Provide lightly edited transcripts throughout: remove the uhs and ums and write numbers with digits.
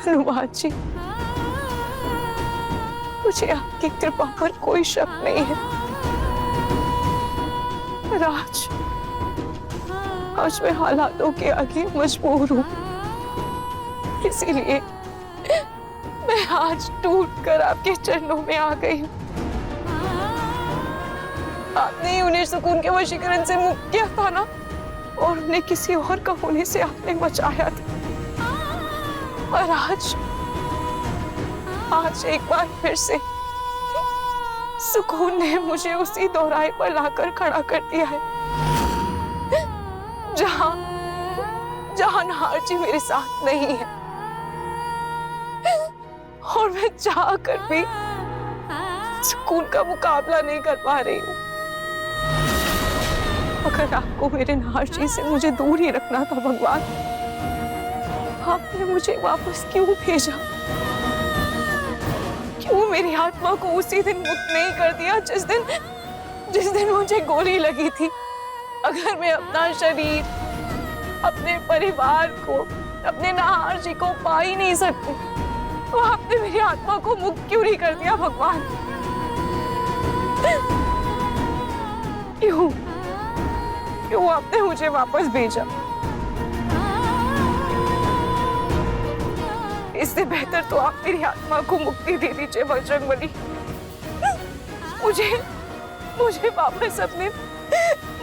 हनुमान जी, मुझे आपकी कृपा पर कोई शक नहीं है। आज मैं हालातों के आगे मजबूर हूँ, इसीलिए मैं आज टूटकर आपके चरणों में आ गई हूँ। आपने ही उन्हें सुकून के वशीकरण से मुक्त किया था ना, और उन्हें किसी और का होने से आपने बचाया था। और आज एक बार फिर से सुकून ने मुझे उसी दोराहे पर लाकर खड़ा कर दिया है जहां नाहर जी मेरे साथ नहीं है, और मैं चाह कर भी सुकून का मुकाबला नहीं कर पा रही हूँ। अगर आपको मेरे नाहर जी से मुझे दूर ही रखना था भगवान, आपने मुझे वापस क्यों भेजा? क्यों मेरी आत्मा को उसी दिन मुक्त नहीं कर दिया जिस दिन मुझे गोली लगी थी? अगर मैं अपना शरीर, अपने परिवार को, अपने नाहर जी को पा ही नहीं सकती, तो आपने मेरी आत्मा को मुक्त क्यों नहीं कर दिया भगवान? क्यों आपने मुझे वापस भेजा? इससे बेहतर तो आप मेरी आत्मा को मुक्ति दे दीजिए बजरंगबली। मुझे वापस अपने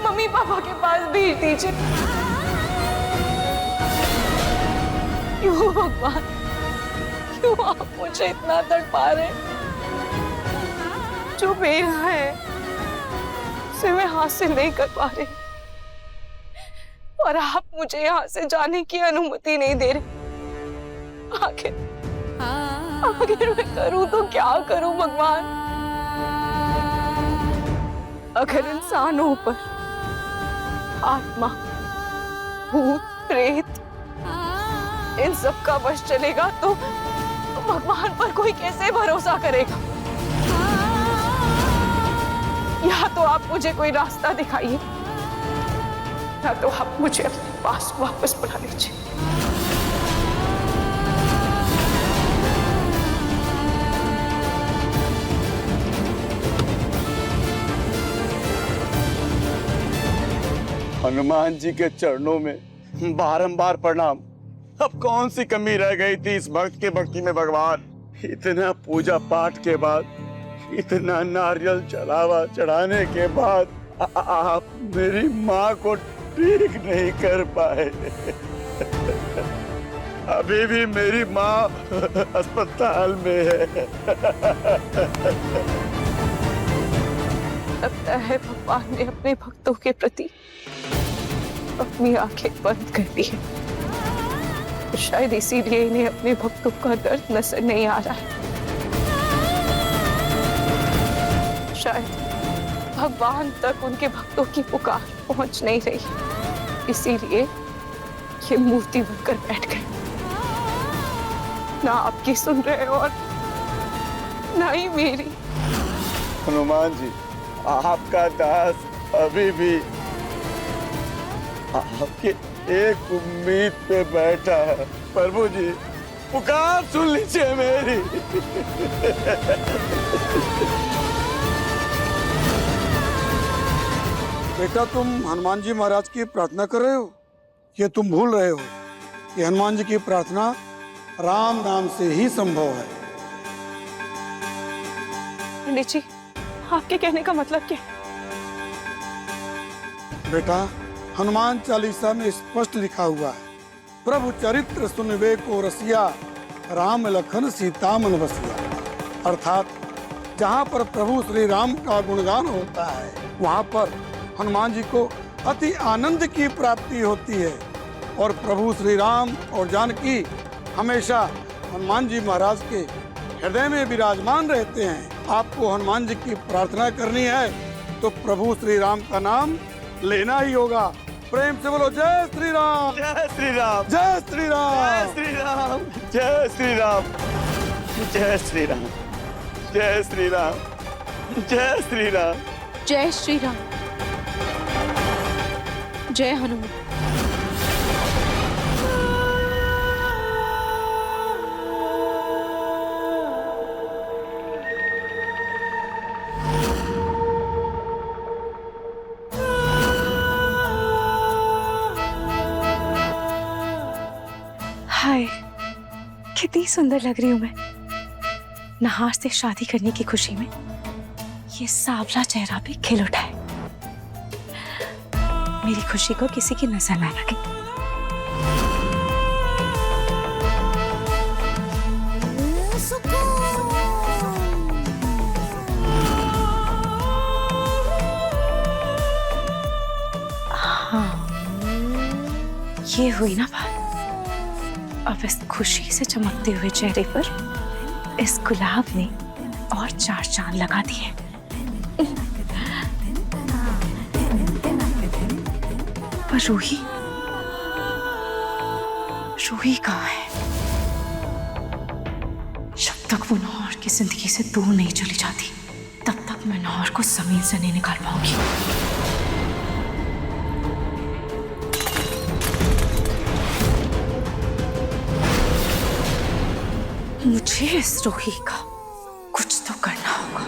मम्मी पापा के पास भेज दीजिए। क्यों भगवान, क्यों आप मुझे इतना तड़पा रहे? जो मेरा है उसे मैं हासिल नहीं कर पा रही, और आप मुझे यहाँ से जाने की अनुमति नहीं दे रहे। आखिर मैं करूं तो क्या करूं भगवान? अगर इंसानों पर आत्मा, भूत, प्रेत इन सब का वश चलेगा तो भगवान पर कोई कैसे भरोसा करेगा? या तो आप मुझे कोई रास्ता दिखाइए, या तो आप मुझे अपने पास वापस बुला लीजिए। हनुमान जी के चरणों में बारंबार प्रणाम। अब कौन सी कमी रह गई थी इस भक्त के भक्ति में भगवान? इतना पूजा पाठ के बाद, इतना नारियल चढ़ावा चढ़ाने के बाद आप मेरी माँ को ठीक नहीं कर पाए। अभी भी मेरी माँ अस्पताल में है। लगता है भगवान ने अपने भक्तों के प्रति अपनी आंखें बंद कर दी है। शायद इसीलिए इन्हें अपने भक्तों का दर्द नजर नहीं आ रहा है। शायद भगवान तक उनके भक्तों की पुकार पहुंच नहीं रही, इसीलिए ये मूर्ति बनकर बैठ गए। ना आपकी सुन रहे और ना ही मेरी। हनुमान जी, आपका दास अभी भी आपके एक उम्मीद पे बैठा है। प्रभु जी, पुकार सुन लीजिए मेरी। बेटा, तुम हनुमान जी महाराज की प्रार्थना कर रहे हो? ये तुम भूल रहे हो कि हनुमान जी की प्रार्थना राम नाम से ही संभव है। पंडित जी, आपके कहने का मतलब क्या? बेटा, हनुमान चालीसा में स्पष्ट लिखा हुआ है, प्रभु चरित्र सुनवे को रसिया, राम लखन सीता मन बसिया। अर्थात जहाँ पर प्रभु श्री राम का गुणगान होता है, वहाँ पर हनुमान जी को अति आनंद की प्राप्ति होती है, और प्रभु श्री राम और जानकी हमेशा हनुमान जी महाराज के हृदय में विराजमान रहते हैं। आपको हनुमान जी की प्रार्थना करनी है तो प्रभु श्री राम का नाम लेना ही होगा। प्रेम से बोलो जय श्री राम, जय श्री राम, जय श्री राम, जय श्री राम, जय श्री राम, जय श्री राम, जय श्री राम, जय श्री राम, जय श्री राम, जय हनुमान। कितनी सुंदर लग रही हूं मैं। नहार से शादी करने की खुशी में ये सांवला चेहरा भी खिल उठा है। मेरी खुशी को किसी की नजर ना लगे। हाँ, ये हुई ना बात। अब इस खुशी से चमकते हुए चेहरे पर इस गुलाब ने और 4 चांद लगा दिए। पर रूही, रूही कहाँ है? जब तक वो नौहर की जिंदगी से दूर नहीं चली जाती, तब तक मैं नौहर को जमीन से नहीं निकाल पाऊंगी। मुझे इस रूही का कुछ तो करना होगा।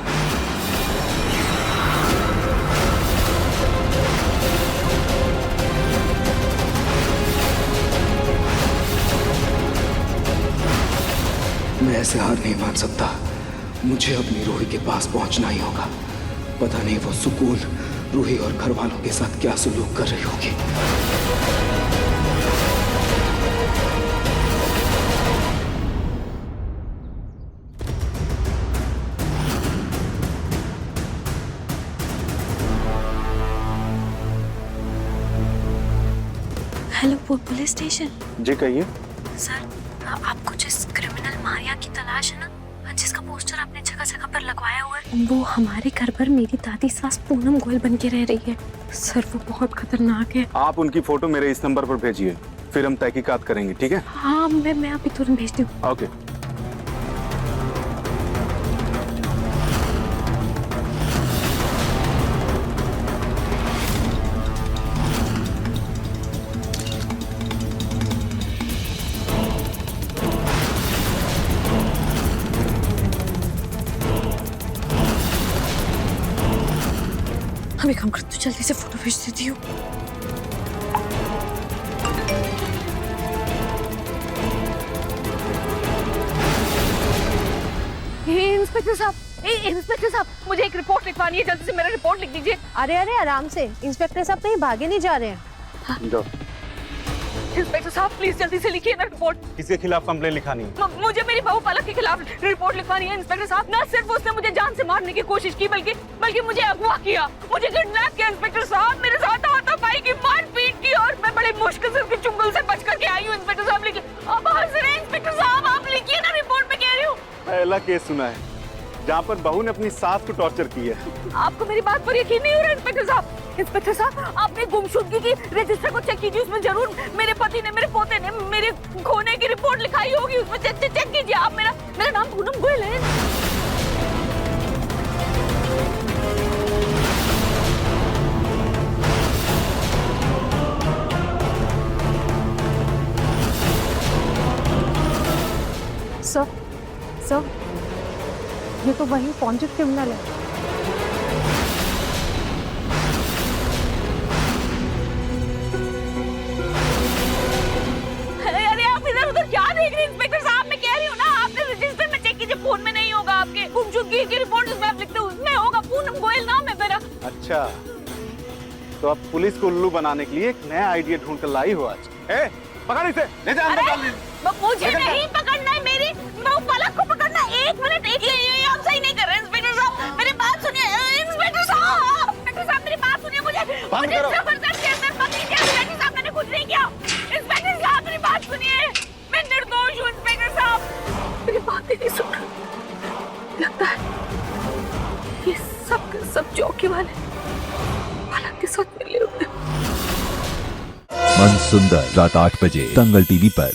मैं ऐसे हार नहीं मान सकता। मुझे अपनी रूही के पास पहुंचना ही होगा। पता नहीं वो सुकून रूही और घर वालों के साथ क्या सलूक कर रही होगी। Hello, police station. जी कहिए। सर, आपको जिस क्रिमिनल मारिया की तलाश है ना, जिसका पोस्टर आपने जगह जगह पर लगवाया हुआ है, वो हमारे घर पर मेरी दादी सास पूनम गोयल बन के रह रही है। सर, वो बहुत खतरनाक है। आप उनकी फोटो मेरे इस नंबर पर भेजिए, फिर हम तहकीकात करेंगे, ठीक है? हाँ, मैं अभी तुरंत भेजती हूँ। ओके। अभी काम कर, तू जल्दी से फोटो भेज देती हूँ। इंस्पेक्टर साहब, इंस्पेक्टर साहब, मुझे एक रिपोर्ट लिखवानी है। जल्दी से मेरा रिपोर्ट लिख दीजिए। अरे अरे आराम से, इंस्पेक्टर साहब कहीं भागे नहीं जा रहे हैं। इंस्पेक्टर साहब प्लीज जल्दी से लिखिए ना रिपोर्ट। किसके खिलाफ कंप्लेन लिखानी है? मुझे मेरी बहू पलक के खिलाफ रिपोर्ट लिखवानी है इंस्पेक्टर साहब। न सिर्फ उसने मुझे जान से मारने की कोशिश की, बल्कि मुझे अगवा किया, मुझे किडनैप किया। इंस्पेक्टर साहब, मेरे साथ हाथापाई की, मारपीट की, और मैं बड़े मुश्किल से उसके चुंगल से बच करके आई हूँ। इंस्पेक्टर साहब लिखिए। अब हंस रहे हैं इंस्पेक्टर साहब, आप लिखिए ना रिपोर्ट में, कह रही हूँ। पहला केस सुना है जहाँ पर बहू ने अपनी सास को टॉर्चर की है। आपको मेरी बात पर यकीन नहीं हो रहा इंस्पेक्टर साहब? इंस्पेक्टर साहब, आपने गुमशुदगी की रजिस्टर को चेक कीजिए, उसमें जरूर मेरे पति ने, मेरे पोते ने मेरे खोने की रिपोर्ट लिखाई होगी। उसमें चेक कीजिए आप। मेरा नाम पूनम गोयल है। सर, ये तो वही वांटेड क्रिमिनल है। अरे आप इधर उधर क्या देख रहे हैं इंस्पेक्टर साहब? मैं कह रही हूँ ना, आपने रजिस्टर में चेक कीजिए, फोन में नहीं होगा। आपके गुमशुदगी की रिपोर्ट जिसमें आप लिखते हैं उसमें होगा। पूनम गोयल नाम है मेरा। अच्छा, तो अब पुलिस को उल्लू बनाने के लिए एक नया आइडिया ढूंढ कर लाई हो आज। ए, पकड़ इसे, ले जा अंदर डाल दे। मुझे नहीं पकड़ना है, मेरी बहू पलक को पकड़ना है। एक मिनट, ये आप सही नहीं कर रहे इंस्पेक्टर साहब। मेरी बात सुनिए इंस्पेक्टर साहब, मेरी बात सुनिए। मुझे जबरदस्ती अंदर मत लीजिए इंस्पेक्टर साहब, मैंने कुछ नहीं किया। इंस्पेक्टर साहब मेरी बात सुनिए, मैं निर्दोष हूँ इंस्पेक्टर साहब। मेरी बात ही नहीं सुन रहा। लगता है ये सब चौकी वाले पलक के साथ मिले होते। मन सुंदर रात 8 बजे दंगल टीवी पर।